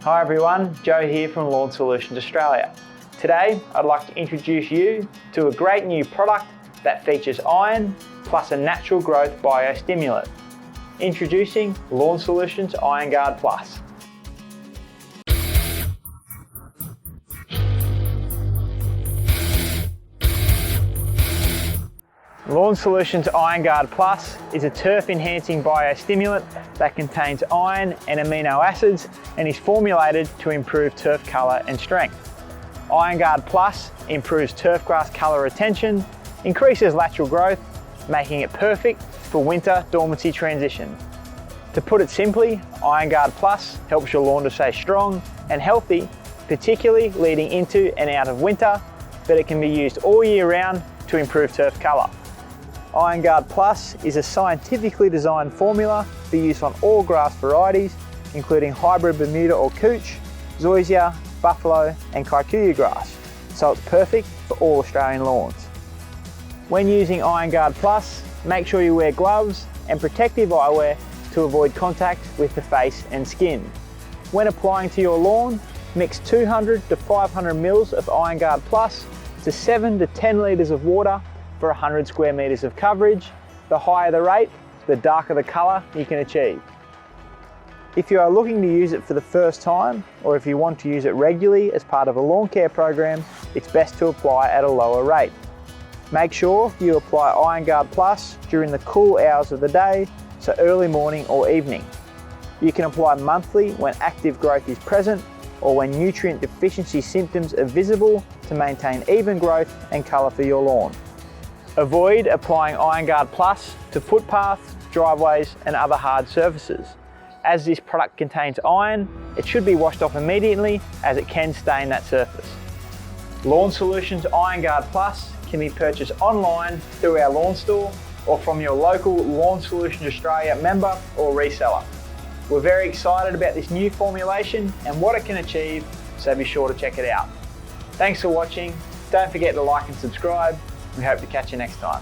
Hi everyone, Joe here from Lawn Solutions Australia. Today I'd like to introduce you to a great new product that features iron plus a natural growth bio-stimulant. Introducing Lawn Solutions Iron Guard Plus. Lawn Solutions Iron Guard Plus is a turf-enhancing biostimulant that contains iron and amino acids and is formulated to improve turf colour and strength. Iron Guard Plus improves turfgrass colour retention, increases lateral growth, making it perfect for winter dormancy transition. To put it simply, Iron Guard Plus helps your lawn to stay strong and healthy, particularly leading into and out of winter, but it can be used all year round to improve turf colour. Iron Guard Plus is a scientifically designed formula for use on all grass varieties, including hybrid Bermuda or Couch, Zoysia, Buffalo and Kikuyu grass, so it's perfect for all Australian lawns. When using Iron Guard Plus, make sure you wear gloves and protective eyewear to avoid contact with the face and skin. When applying to your lawn, mix 200 to 500 mils of Iron Guard Plus to 7 to 10 litres of water for 100 square metres of coverage. The higher the rate, the darker the colour you can achieve. If you are looking to use it for the first time, or if you want to use it regularly as part of a lawn care program, it's best to apply at a lower rate. Make sure you apply Iron Guard Plus during the cool hours of the day, so early morning or evening. You can apply monthly when active growth is present or when nutrient deficiency symptoms are visible to maintain even growth and colour for your lawn. Avoid applying Iron Guard Plus to footpaths, driveways and other hard surfaces. As this product contains iron, it should be washed off immediately as it can stain that surface. Lawn Solutions Iron Guard Plus can be purchased online through our lawn store or from your local Lawn Solutions Australia member or reseller. We're very excited about this new formulation and what it can achieve, so be sure to check it out. Thanks for watching. Don't forget to like and subscribe. We hope to catch you next time.